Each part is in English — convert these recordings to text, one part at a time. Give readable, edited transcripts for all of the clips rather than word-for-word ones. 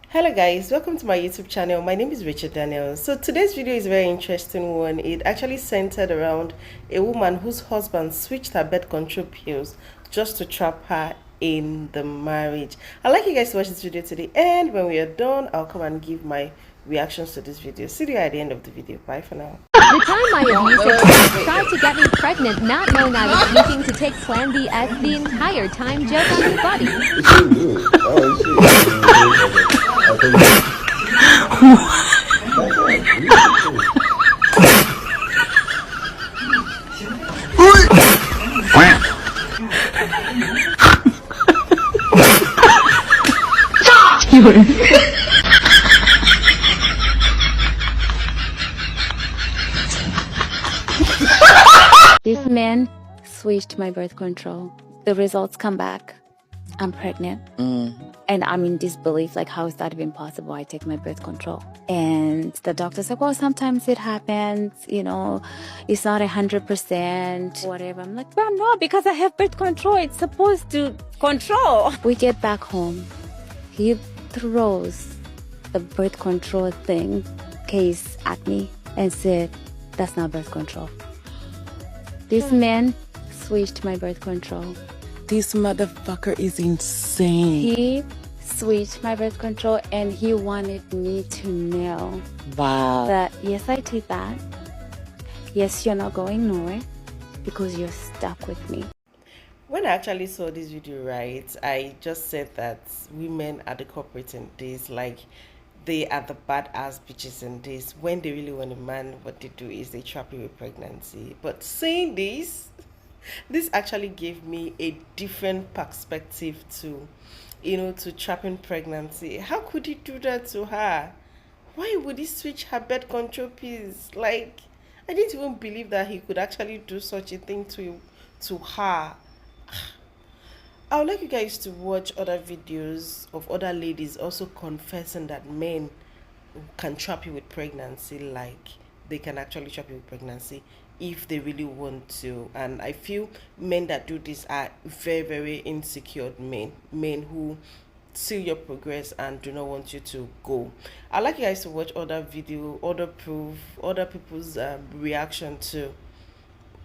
Hello guys, welcome to my YouTube channel. My name is Richard Daniels. So today's video is a very interesting one. It actually centered around a woman whose husband switched her birth control pills just to trap her in the marriage. I'd like you guys to watch this video to the end. When we are done, I'll come and give my reactions to this video. See you at the end of the video. Bye for now. The time my abuser tried to get me pregnant not knowing I was using to take Plan B as the entire time joke on his body. This man switched my birth control. The results come back. I'm pregnant. And I'm in disbelief, like, how is that even possible? I take my birth control. And the doctor said, well, sometimes it happens, it's not 100%, whatever. I'm like, well, no, because I have birth control. It's supposed to control. We get back home. He throws the birth control case at me and said, that's not birth control. This man switched my birth control. This motherfucker is insane. He switched my birth control and he wanted me to know that yes, I did that. Yes, you're not going nowhere because you're stuck with me. When I actually saw this video, right, I just said that women are the culprits in this. Like, they are the badass bitches in this. When they really want a man, what they do is they trap you with pregnancy. But saying this actually gave me a different perspective to trapping pregnancy. How could he do that to her? Why would he switch her birth control pills? Like, I didn't even believe that he could actually do such a thing to her. I would like you guys to watch other videos of other ladies also confessing that men can trap you with pregnancy. Like, they can actually trap you with pregnancy if they really want to. And I feel men that do this are very, very insecure men who see your progress and do not want you to go. I'd like you guys to watch other video, other proof, other people's reaction to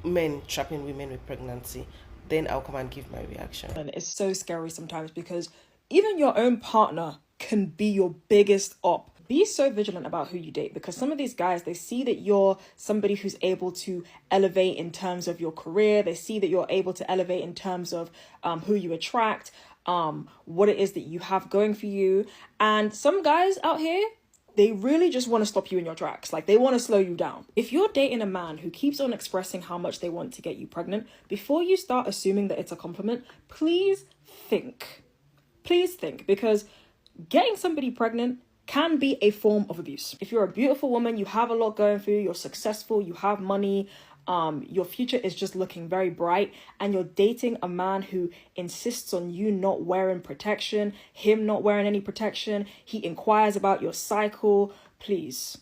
men trapping women with pregnancy. Then I'll come and give my reaction. And it's so scary sometimes because even your own partner can be your biggest op. Be so vigilant about who you date, because some of these guys, they see that you're somebody who's able to elevate in terms of your career. They see that you're able to elevate in terms of who you attract, what it is that you have going for you. And some guys out here, they really just want to stop you in your tracks. Like, they want to slow you down. If you're dating a man who keeps on expressing how much they want to get you pregnant, before you start assuming that it's a compliment, please think. Please think, because getting somebody pregnant can be a form of abuse. If you're a beautiful woman, you have a lot going for you, you're successful, you have money, your future is just looking very bright, and you're dating a man who insists on you not wearing protection, him not wearing any protection, he inquires about your cycle, please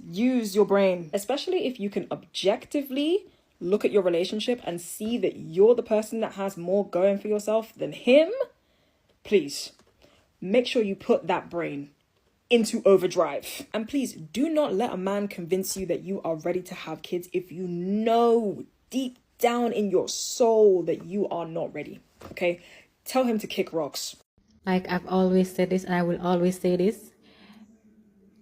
use your brain, especially if you can objectively look at your relationship and see that you're the person that has more going for yourself than him. Please make sure you put that brain into overdrive. And please do not let a man convince you that you are ready to have kids if you know deep down in your soul that you are not ready. Okay? Tell him to kick rocks. Like, I've always said this and I will always say this.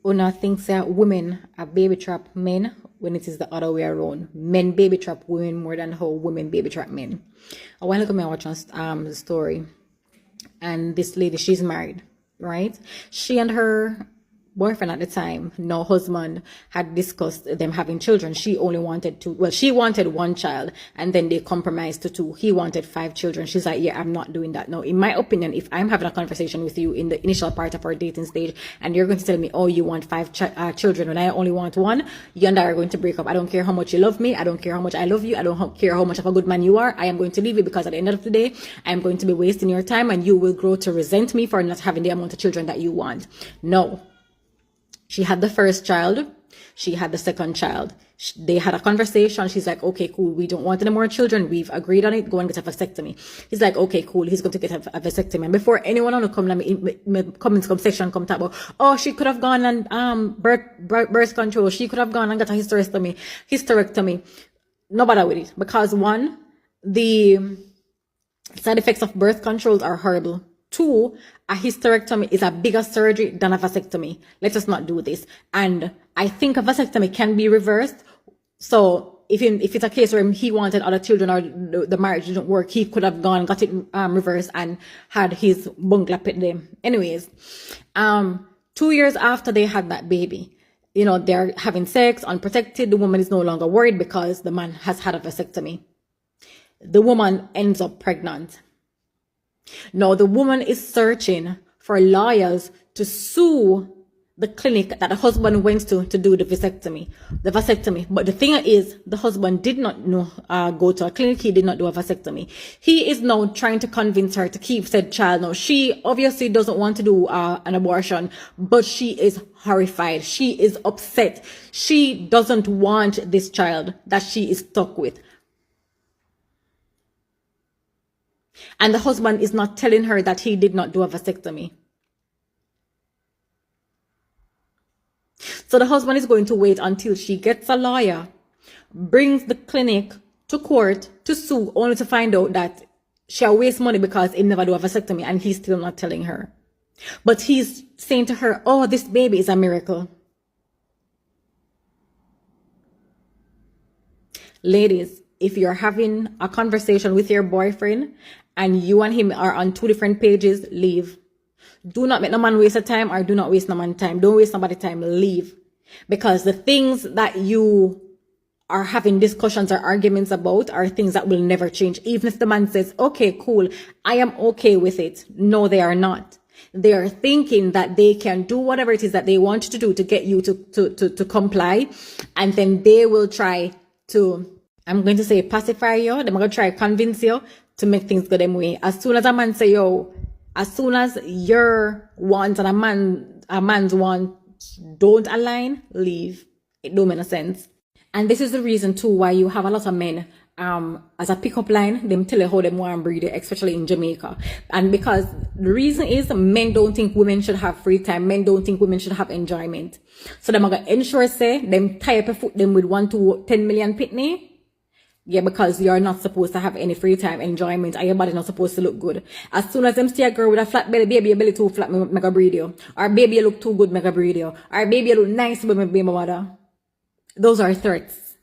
Una thinks that women are baby trap men when it is the other way around. Men baby trap women more than how women baby trap men. A while ago I watched the story, and this lady, she's married, right? She and her boyfriend at the time, no husband, had discussed them having children. She only wanted she wanted one child, and then they compromised to two. He wanted 5 children. She's like, yeah, I'm not doing that. Now, in my opinion, if I'm having a conversation with you in the initial part of our dating stage, and you're going to tell me, oh, you want 5 children when I only want 1, you and I are going to break up. I don't care how much you love me. I don't care how much I love you. I don't care how much of a good man you are. I am going to leave you, because at the end of the day, I'm going to be wasting your time, and you will grow to resent me for not having the amount of children that you want. No. She had the first child. She had the second child. They had a conversation. She's like, okay, cool. We don't want any more children. We've agreed on it. Go and get a vasectomy. He's like, okay, cool. He's going to get a vasectomy. And before anyone on the comment section come talk about, oh, she could have gone and birth control. She could have gone and got a hysterectomy. No bother with it, because one, the side effects of birth controls are horrible. Two, a hysterectomy is a bigger surgery than a vasectomy. Let us not do this. And I think a vasectomy can be reversed. So if it's a case where he wanted other children or the marriage didn't work, he could have gone, got it reversed and had his bungla put them. Anyways, 2 years after they had that baby, you know, they're having sex, unprotected. The woman is no longer worried because the man has had a vasectomy. The woman ends up pregnant. Now, the woman is searching for lawyers to sue the clinic that the husband went to do the vasectomy. But the thing is, the husband did not go to a clinic. He did not do a vasectomy. He is now trying to convince her to keep said child. Now, she obviously doesn't want to do an abortion, but she is horrified. She is upset. She doesn't want this child that she is stuck with. And the husband is not telling her that he did not do a vasectomy. So the husband is going to wait until she gets a lawyer, brings the clinic to court to sue, only to find out that she'll waste money because he never do a vasectomy, and he's still not telling her. But he's saying to her, oh, this baby is a miracle. Ladies, if you're having a conversation with your boyfriend and you and him are on 2 different pages, leave. Do not make no man waste a time, or do not waste no man time. Don't waste nobody's time. Leave. Because the things that you are having discussions or arguments about are things that will never change. Even if the man says, okay, cool, I am okay with it. No, they are not. They are thinking that they can do whatever it is that they want to do to get you to comply. And then they will try to, I'm going to say, pacify you. They're going to try to convince you to make things go them way. As soon as a man say, yo, as soon as your wants and a man's want don't align, leave. It don't make no sense. And this is the reason too why you have a lot of men as a pickup line, them tell you how them want to breed it, especially in Jamaica. And because the reason is men don't think women should have free time. Men don't think women should have enjoyment. So them are going to ensure say them tie up a foot them with 1 to 10 million pitney. Yeah, because you're not supposed to have any free time enjoyment and your body not supposed to look good. As soon as them see a girl with a flat belly, baby, your belly too flat, mega breed you. Or baby, you look too good, mega breed you. Or baby, you look nice, baby mother. Those are threats.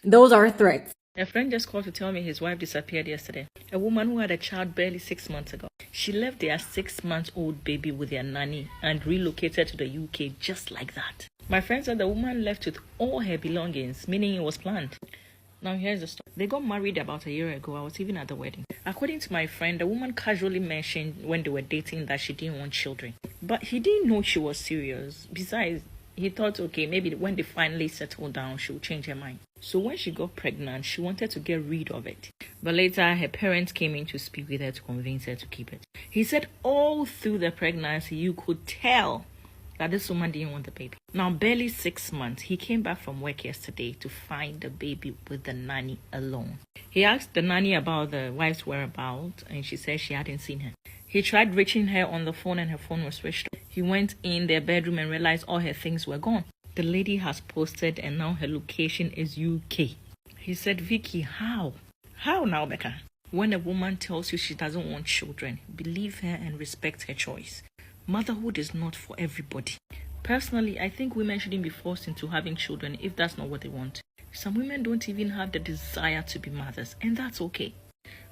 Those are threats. A friend just called to tell me his wife disappeared yesterday. A woman who had a child barely 6 months ago. She left their 6-month-old baby with their nanny and relocated to the UK just like that. My friend said the woman left with all her belongings, meaning it was planned. Now here's the story. They got married about a year ago. I was even at the wedding. According to my friend, the woman casually mentioned when they were dating that she didn't want children. But he didn't know she was serious. Besides, he thought, okay, maybe when they finally settle down, she'll change her mind. So when she got pregnant, she wanted to get rid of it. But later, her parents came in to speak with her to convince her to keep it. He said all through the pregnancy, you could tell that this woman didn't want the baby. Now, barely 6 months, he came back from work yesterday to find the baby with the nanny alone. He asked the nanny about the wife's whereabouts, and she said she hadn't seen her. He tried reaching her on the phone, and her phone was switched off. He went in their bedroom and realized all her things were gone. The lady has posted, and now her location is UK. He said, Vicky, how? How now, Becca? When a woman tells you she doesn't want children, believe her and respect her choice. Motherhood is not for everybody. Personally, I think women shouldn't be forced into having children if that's not what they want. Some women don't even have the desire to be mothers, and that's okay.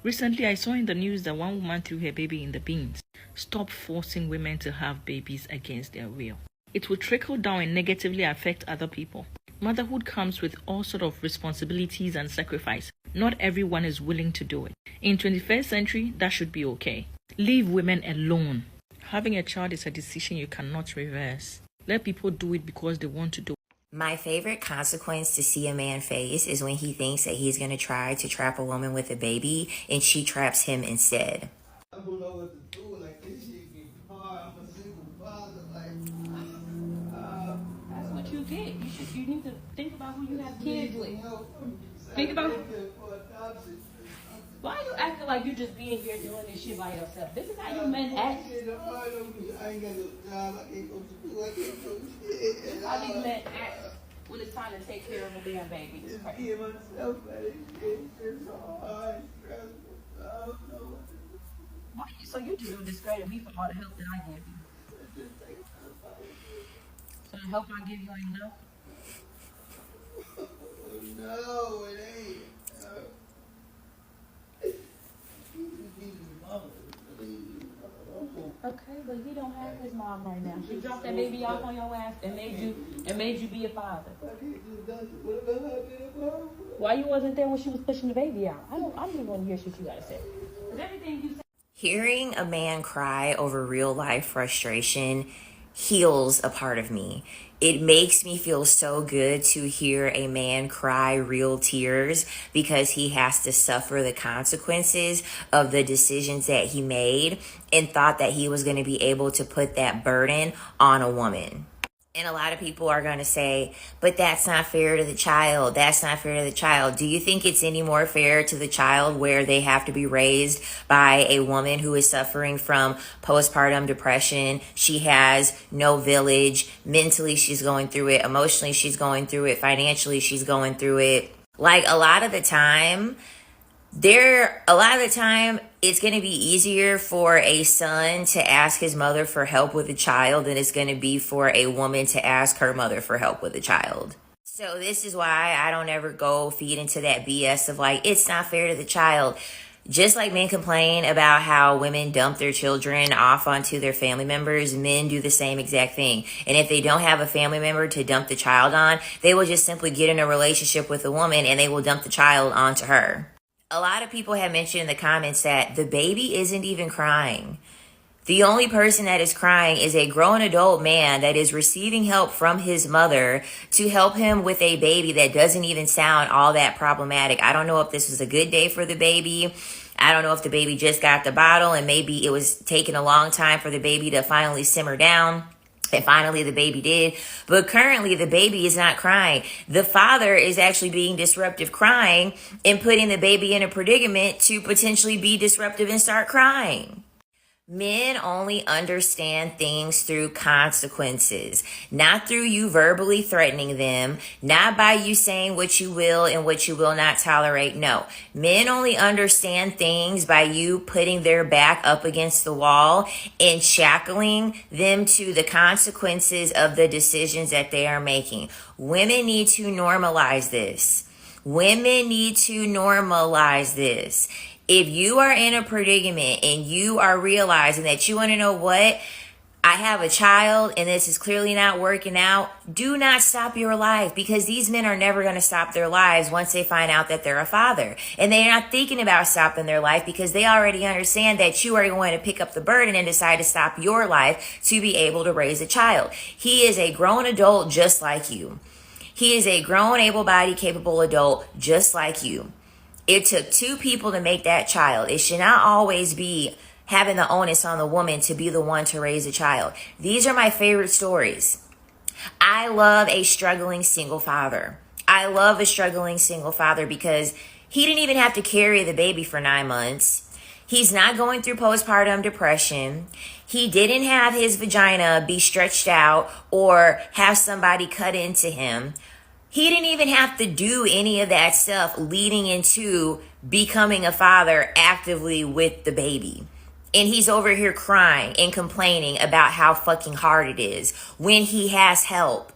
Recently, I saw in the news that one woman threw her baby in the bins. Stop forcing women to have babies against their will. It will trickle down and negatively affect other people. Motherhood comes with all sorts of responsibilities and sacrifice. Not everyone is willing to do it. In 21st century, that should be okay. Leave women alone. Having a child is a decision you cannot reverse. Let people do it because they want to do it. My favorite consequence to see a man face is when he thinks that he's going to try to trap a woman with a baby and she traps him instead. I don't know what to do. Like, this shit be hard. I'm a single father. Like, what you get. You need to think about who you have kids with. Think about why are you acting like you just being here doing this shit by yourself? This is how you men act. I ain't got no job. I can't go to school. I can't go to shit. This is how these men act when it's time to take care of a damn baby. It's crazy. Myself, it's so hard, stressful. I don't know what to do. So you just gonna discredit me for all the help that I give you? So the help I give you ain't enough? No, it ain't. Okay, but he don't have his mom right now. She dropped that baby off on your ass and made you be a father. Why you wasn't there when she was pushing the baby out? I just want to hear what you gotta say. 'Cause everything you say. Hearing a man cry over real life frustration heals a part of me. It makes me feel so good to hear a man cry real tears because he has to suffer the consequences of the decisions that he made and thought that he was going to be able to put that burden on a woman. And a lot of people are going to say, but that's not fair to the child. That's not fair to the child. Do you think it's any more fair to the child where they have to be raised by a woman who is suffering from postpartum depression? She has no village. Mentally, she's going through it. Emotionally, she's going through it. Financially, she's going through it. Like a lot of the time, it's going to be easier for a son to ask his mother for help with a child than it's going to be for a woman to ask her mother for help with a child. So this is why I don't ever go feed into that BS of like, it's not fair to the child. Just like men complain about how women dump their children off onto their family members, men do the same exact thing. And if they don't have a family member to dump the child on, they will just simply get in a relationship with a woman and they will dump the child onto her. A lot of people have mentioned in the comments that the baby isn't even crying. The only person that is crying is a grown adult man that is receiving help from his mother to help him with a baby that doesn't even sound all that problematic. I don't know if this was a good day for the baby. I don't know if the baby just got the bottle and maybe it was taking a long time for the baby to finally simmer down. And finally, the baby did. But currently, the baby is not crying. The father is actually being disruptive crying and putting the baby in a predicament to potentially be disruptive and start crying. Men only understand things through consequences, not through you verbally threatening them, not by you saying what you will and what you will not tolerate. No, men only understand things by you putting their back up against the wall and shackling them to the consequences of the decisions that they are making. Women need to normalize this. Women need to normalize this. If you are in a predicament and you are realizing that you want to know what, I have a child and this is clearly not working out, do not stop your life because these men are never going to stop their lives once they find out that they're a father. And they're not thinking about stopping their life because they already understand that you are going to pick up the burden and decide to stop your life to be able to raise a child. He is a grown adult just like you. He is a grown, able-bodied, capable adult just like you. It took two people to make that child. It should not always be having the onus on the woman to be the one to raise a child. These are my favorite stories. I love a struggling single father. I love a struggling single father because he didn't even have to carry the baby for 9 months. He's not going through postpartum depression. He didn't have his vagina be stretched out or have somebody cut into him. He didn't even have to do any of that stuff leading into becoming a father actively with the baby. And he's over here crying and complaining about how fucking hard it is when he has help.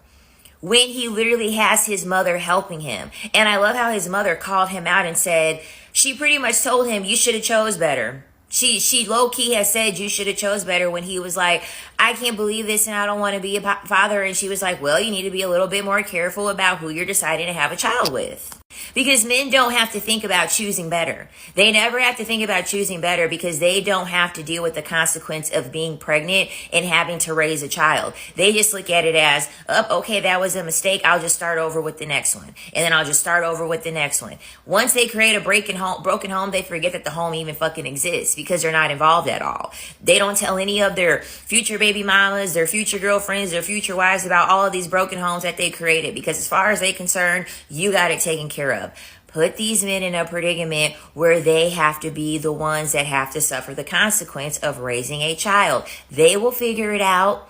When he literally has his mother helping him. And I love how his mother called him out and said, she pretty much told him, you should have chose better. She low-key has said you should have chose better when he was like, I can't believe this and I don't want to be a father. And she was like, well, you need to be a little bit more careful about who you're deciding to have a child with. Because men don't have to think about choosing better. They never have to think about choosing better because they don't have to deal with the consequence of being pregnant and having to raise a child. They just look at it as, oh, okay, that was a mistake. I'll just start over with the next one. And then I'll just start over with the next one. Once they create a broken home, they forget that the home even fucking exists because they're not involved at all. They don't tell any of their future baby mamas, their future girlfriends, their future wives about all of these broken homes that they created because as far as they're concerned, you got it taken care of. Put these men in a predicament where they have to be the ones that have to suffer the consequence of raising a child. They will figure it out.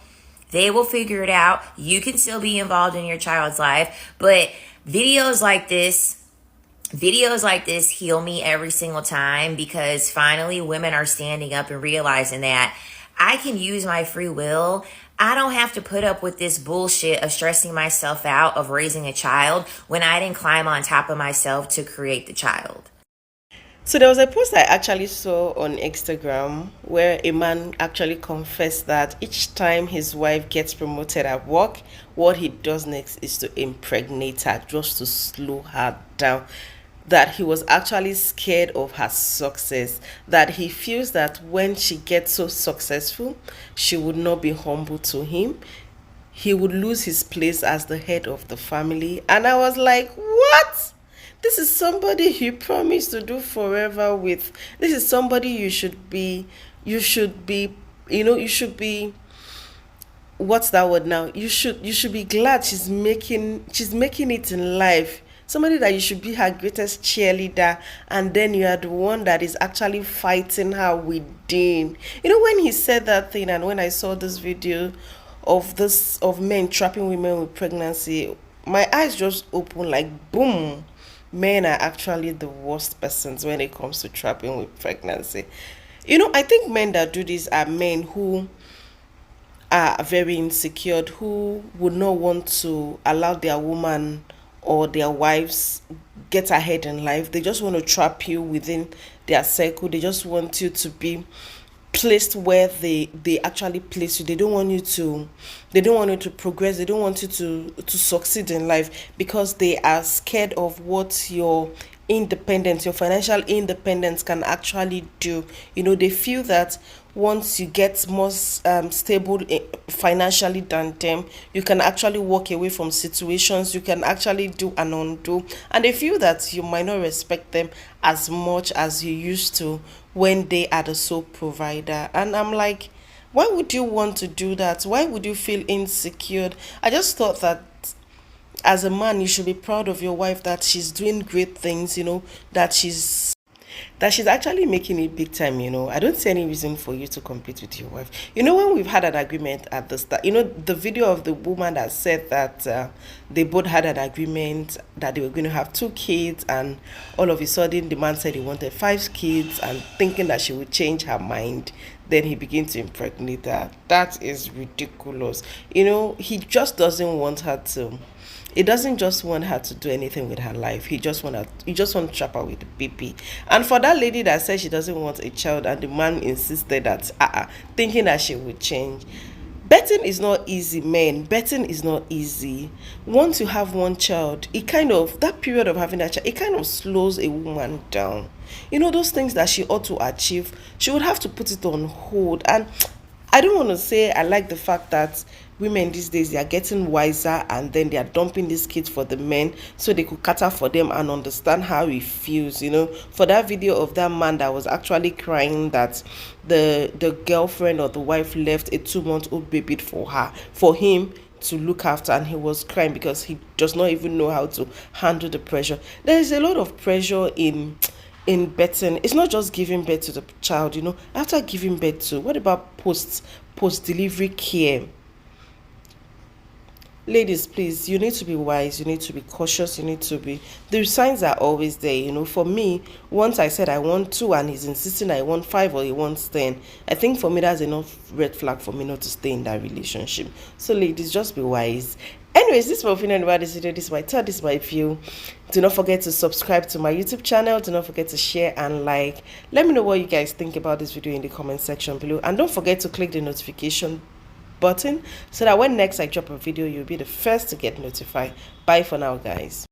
They will figure it out. You can still be involved in your child's life, but videos like this heal me every single time because finally women are standing up and realizing that I can use my free will. I don't have to put up with this bullshit of stressing myself out of raising a child when I didn't climb on top of myself to create the child. So there was a post I actually saw on Instagram where a man actually confessed that each time his wife gets promoted at work, what he does next is to impregnate her just to slow her down. That he was actually scared of her success, that he feels that when she gets so successful, she would not be humble to him. He would lose his place as the head of the family. And I was like, what? This is somebody you promised to do forever with. This is somebody you should be, you should be, what's that word now? You should be glad she's making it in life. Somebody that you should be her greatest cheerleader, and then you are the one that is actually fighting her within. When he said that thing, and when I saw this video of men trapping women with pregnancy, my eyes just opened like boom. Men are actually the worst persons when it comes to trapping with pregnancy. I think men that do this are men who are very insecure, who would not want to allow their woman or their wives get ahead in life. They just want to trap you within their circle. They just want you to be placed where they actually place you. They don't want you to progress. They don't want you to succeed in life because they are scared of what your financial independence can actually do. They feel that once you get more stable financially than them, you can actually walk away from situations, you can actually do and undo, and they feel that you might not respect them as much as you used to when they are the sole provider. And I'm like, why would you want to do that? Why would you feel insecure? I just thought that as a man, you should be proud of your wife, that she's doing great things, that she's actually making it big time. I don't see any reason for you to compete with your wife. When we've had an agreement at the start, the video of the woman that said that they both had an agreement that they were going to have 2 kids, and all of a sudden the man said he wanted 5 kids, and thinking that she would change her mind, then he began to impregnate her. That is ridiculous. He just doesn't want her to. He doesn't just want her to do anything with her life. He just want to trap her with a baby. And for that lady that said she doesn't want a child, and the man insisted that thinking that she would change. Betting is not easy, men. Betting is not easy. Once you have one child, that period of having a child, it kind of slows a woman down. Those things that she ought to achieve, she would have to put it on hold. And I don't want to say I like the fact that women these days, they are getting wiser, and then they are dumping these kids for the men so they could cater for them and understand how he feels. For that video of that man that was actually crying that the girlfriend or the wife left a 2-month-old baby for him to look after, and he was crying because he does not even know how to handle the pressure. There is a lot of pressure in betting. It's not just giving birth to the child. After giving birth to, what about post delivery care? Ladies, please, you need to be wise, you need to be cautious, the signs are always there. For me, once I said I want 2 and he's insisting I want 5 or he wants 10, I think for me that's enough red flag for me not to stay in that relationship. So ladies, just be wise. Anyways, this is my opinion about this video. This is my thought, this is my view. Do not forget to subscribe to my YouTube channel. Do not forget to share and like. Let me know what you guys think about this video in the comment section below, and don't forget to click the notification button so that when next I drop a video, you'll be the first to get notified. Bye for now, guys.